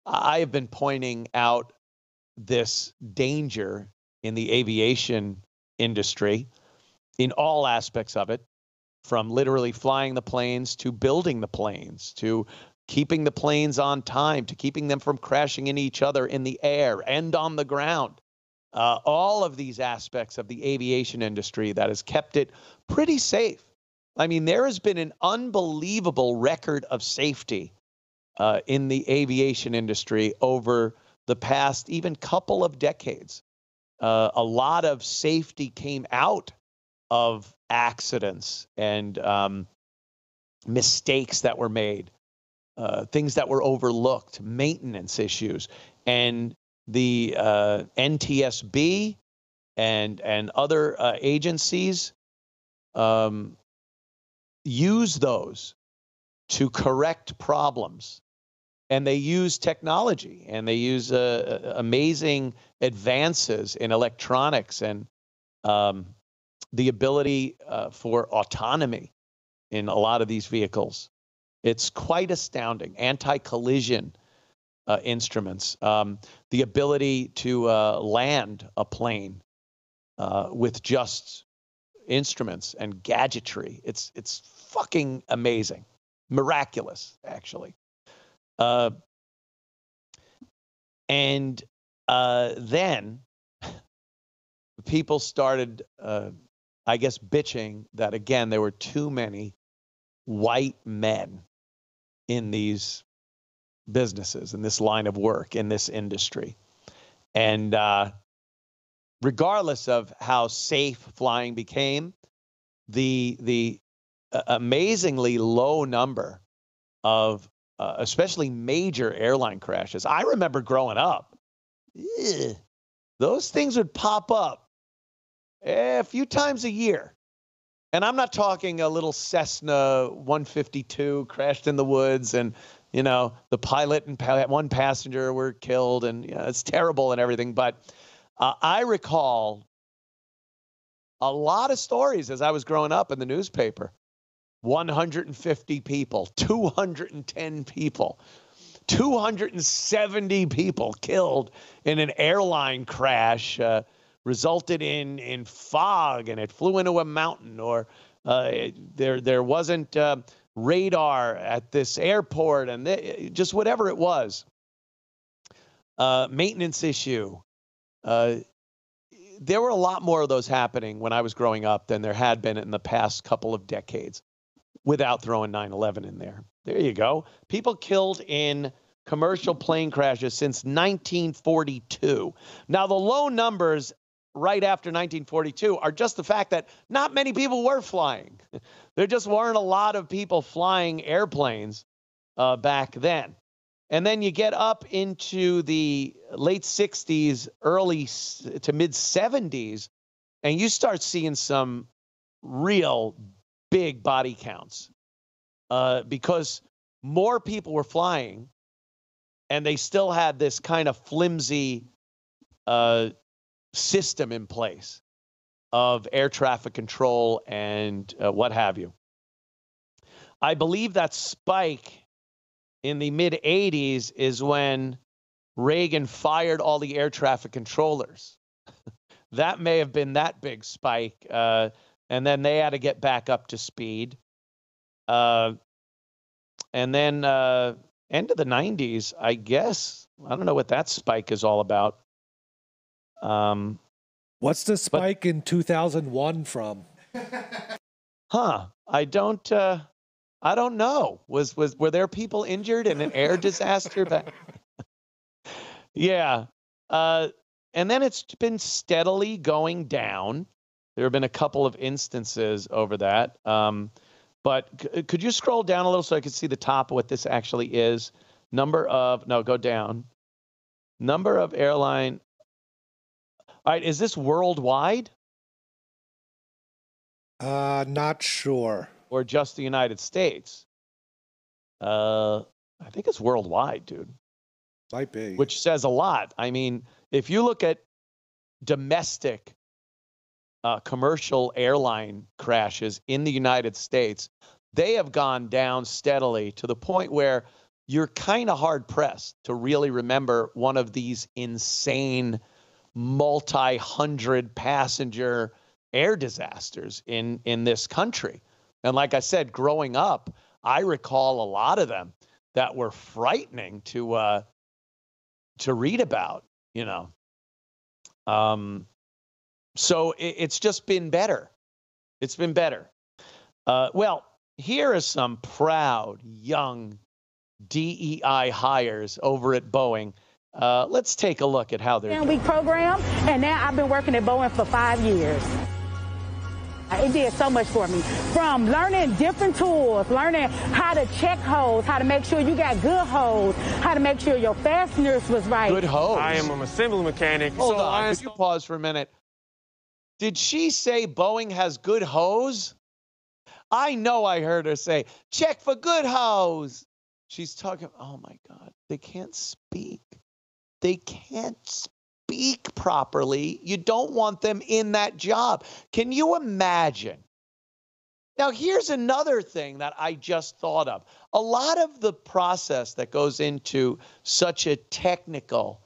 I have been pointing out this danger in the aviation industry in all aspects of it, from literally flying the planes to building the planes to keeping the planes on time to keeping them from crashing into each other in the air and on the ground. All of these aspects of the aviation industry that has kept it pretty safe. I mean, there has been an unbelievable record of safety in the aviation industry over the past even couple of decades. A lot of safety came out of accidents and mistakes that were made, things that were overlooked, maintenance issues, and the NTSB and other agencies use those to correct problems. And they use technology and they use amazing advances in electronics and the ability for autonomy in a lot of these vehicles. It's quite astounding. Anti-collision instruments, the ability to land a plane with just instruments and gadgetry. It's fucking amazing, miraculous, actually. And then people started, I guess, bitching that, again, there were too many white men in these businesses, in this line of work, in this industry. And regardless of how safe flying became, the amazingly low number of especially major airline crashes. I remember growing up, those things would pop up a few times a year. And I'm not talking a little Cessna 152 crashed in the woods and, you know, the pilot and one passenger were killed and, you know, it's terrible and everything. But I recall a lot of stories as I was growing up in the newspaper. 150 people, 210 people, 270 people killed in an airline crash, resulted in fog and it flew into a mountain, or there wasn't radar at this airport, and just whatever it was. Maintenance issue. There were a lot more of those happening when I was growing up than there had been in the past couple of decades, without throwing 9/11 in there. There you go. People killed in commercial plane crashes since 1942. Now, the low numbers right after 1942 are just the fact that not many people were flying. There just weren't a lot of people flying airplanes back then. And then you get up into the late 60s, early to mid 70s, and you start seeing some real big body counts because more people were flying and they still had this kind of flimsy system in place of air traffic control and what have you. I believe that spike in the mid 80s is when Reagan fired all the air traffic controllers. That may have been that big spike. And then they had to get back up to speed. And then end of the 90s, I guess. I don't know what that spike is all about. What's the spike in 2001 from? I don't know. Were there people injured in an air disaster back? Yeah. And then it's been steadily going down. There have been a couple of instances over that. But could you scroll down a little so I could see the top of what this actually is? Go down. Number of airline. All right, is this worldwide? Not sure. Or just the United States? I think it's worldwide, dude. Might be. Which says a lot. I mean, if you look at domestic commercial airline crashes in the United States, they have gone down steadily to the point where you're kind of hard pressed to really remember one of these insane multi-hundred passenger air disasters in this country. And like I said, growing up, I recall a lot of them that were frightening to read about, you know. So it's just been better. It's been better. Well, here are some proud young DEI hires over at Boeing. Let's take a look at how they're doing. Week program, and now I've been working at Boeing for 5 years. It did so much for me, from learning different tools, learning how to check holes, how to make sure you got good holes, how to make sure your fasteners was right. Good hose. I am an assembly mechanic. Hold on, could you pause for a minute? Did she say Boeing has good hose? I know I heard her say, check for good hose. She's talking, oh my God, they can't speak. They can't speak properly. You don't want them in that job. Can you imagine? Now, here's another thing that I just thought of. A lot of the process that goes into such a technical,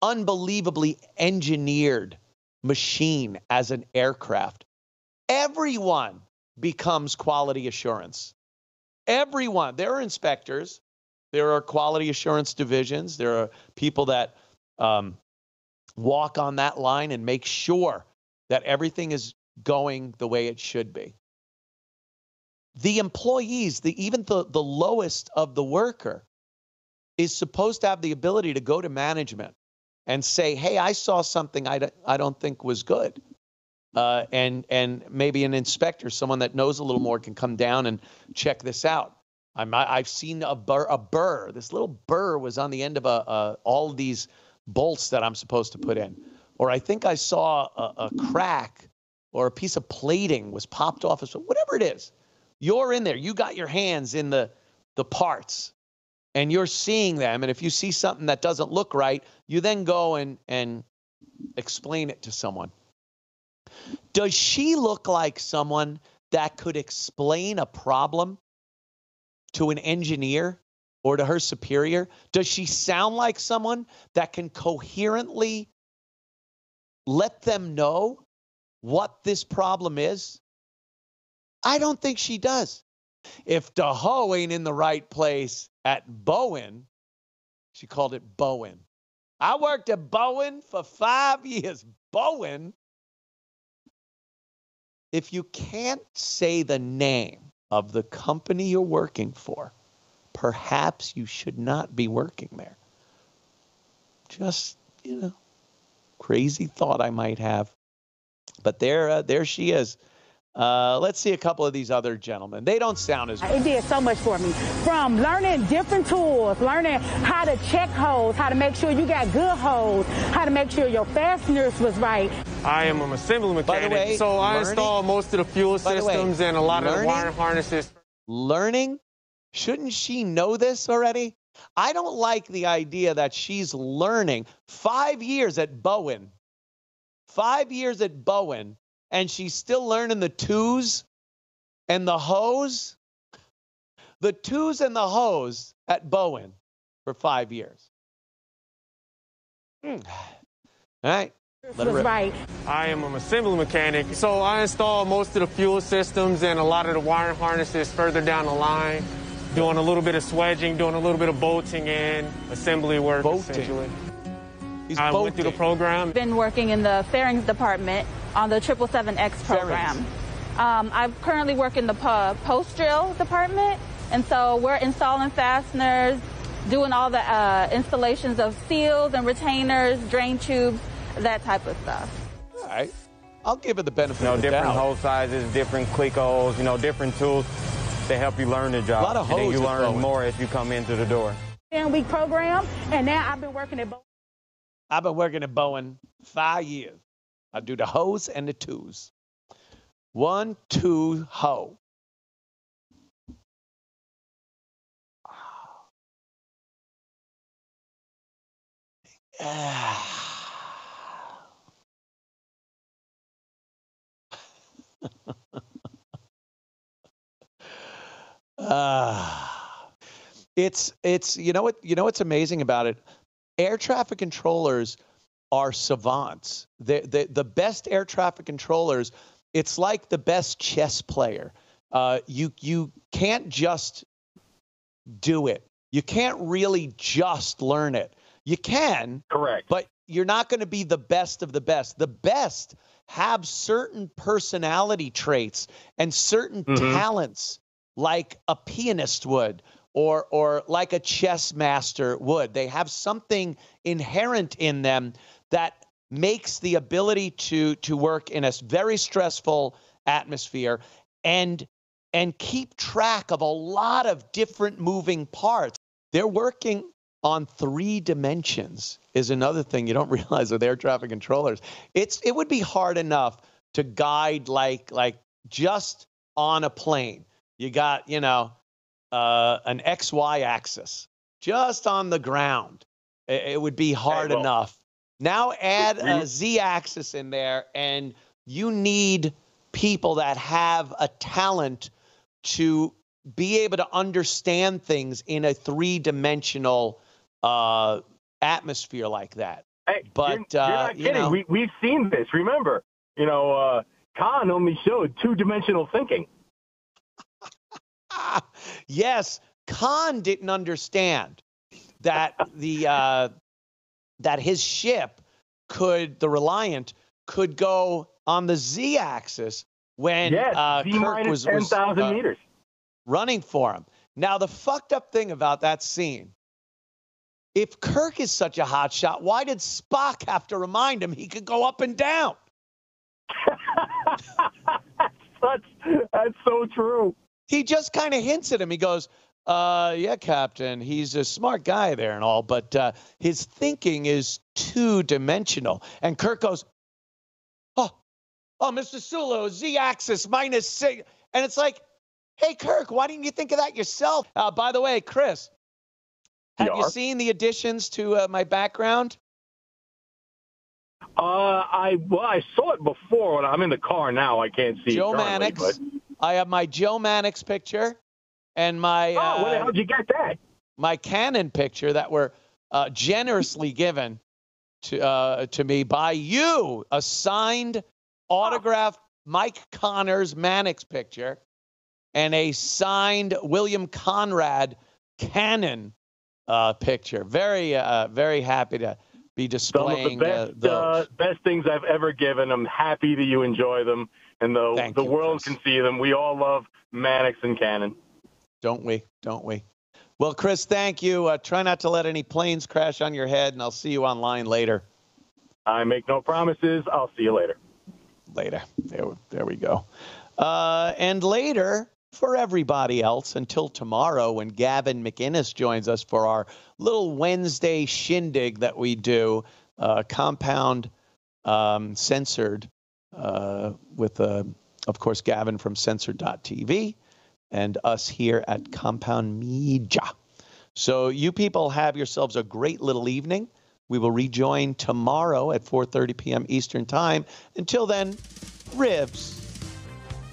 unbelievably engineered machine as an aircraft, everyone becomes quality assurance. Everyone. There are inspectors. There are quality assurance divisions. There are people that walk on that line and make sure that everything is going the way it should be. The employees, even the lowest of the worker, is supposed to have the ability to go to management and say, hey, I saw something I don't think was good. And maybe an inspector, someone that knows a little more, can come down and check this out. I've seen a burr. This little burr was on the end of all of these bolts that I'm supposed to put in. Or I think I saw a crack or a piece of plating was popped off. So whatever it is, you're in there. You got your hands in the parts and you're seeing them. And if you see something that doesn't look right, you then go and explain it to someone. Does she look like someone that could explain a problem to an engineer or to her superior? Does she sound like someone that can coherently let them know what this problem is? I don't think she does. If the hoe ain't in the right place at Boeing, she called it Bowen. I worked at Bowen for 5 years. Bowen. If you can't say the name of the company you're working for, perhaps you should not be working there. Just, crazy thought I might have. But there she is. Let's see a couple of these other gentlemen. They don't sound as good. It did so much for me, from learning different tools, learning how to check holes, how to make sure you got good holes, how to make sure your fasteners was right. I am an assembly mechanic. By the way, so I install most of the fuel systems and a lot of the wire harnesses. Learning? Shouldn't she know this already? I don't like the idea that she's learning 5 years at Bowen. 5 years at Bowen. And she's still learning the twos and the hose. The twos and the hose at Bowen for 5 years. All right. Was right. I am an assembly mechanic. So I install most of the fuel systems and a lot of the wire harnesses further down the line, doing a little bit of swedging, doing a little bit of bolting and assembly work, essentially. I went through the program. Been working in the fairings department on the 777X program. I currently work in the post drill department, and so we're installing fasteners, doing all the installations of seals and retainers, drain tubes, that type of stuff. All right. I'll give it the benefit of the different doubt. hole sizes, different click holes, different tools to help you learn the job. A lot of and then hose you at learn Boeing. more as you come into the door. 10-week program, and now I've been working at Boeing. I've been working at Boeing 5 years. I do the hose and the twos. 1, 2, hoe. It's what's amazing about it. Air traffic controllers are savants. The best air traffic controllers. It's like the best chess player. You can't just do it. You can't really just learn it. You can, correct, but you're not going to be the best of the best. The best have certain personality traits and certain talents, like a pianist would, or like a chess master would. They have something inherent in them that makes the ability to work in a very stressful atmosphere and keep track of a lot of different moving parts. They're working on 3 dimensions is another thing you don't realize with air traffic controllers. It would be hard enough to guide like just on a plane. You got, an XY axis just on the ground. It would be hard enough. Now add a Z axis in there, and you need people that have a talent to be able to understand things in a 3-dimensional atmosphere like that. Hey, but you're not kidding. We've seen this. Remember, Khan only showed 2-dimensional thinking. Yes, Khan didn't understand that that his ship the Reliant could go on the Z axis when Kirk was 10,000 meters running for him. Now, the fucked up thing about that scene, if Kirk is such a hot shot, why did Spock have to remind him he could go up and down? That's so true. He just kind of hints at him. He goes, yeah, Captain, he's a smart guy there and all, but his thinking is 2-dimensional. And Kirk goes, oh, Mr. Sulu, Z-axis -6. And it's like, hey, Kirk, why didn't you think of that yourself? By the way, Chris, have you seen the additions to my background? I saw it before. When I'm in the car now, I can't see Joe it currently, Mannix. But... I have my Joe Mannix picture and my where the hell did you get that? My Canon picture that were generously given to me by you, a signed, autographed Mike Connors Mannix picture, and a signed William Conrad Canon picture. Very happy to be displaying some of the best things I've ever given. I'm happy that you enjoy them, and the world can see them. We all love Mannix and Cannon. Don't we? Well, Chris, thank you. Try not to let any planes crash on your head, and I'll see you online later. I make no promises. I'll see you later. Later. There we go. And later, for everybody else, until tomorrow when Gavin McInnes joins us for our little Wednesday shindig that we do, Compound Censored, with, of course, Gavin from Censored.tv and us here at Compound Media. So you people have yourselves a great little evening. We will rejoin tomorrow at 4:30 p.m. Eastern Time. Until then, ribs,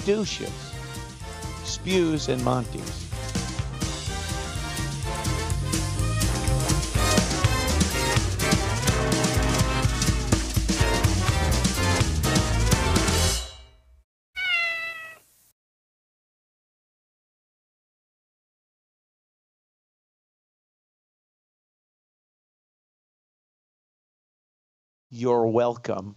douches, spews, and Monties. You're welcome.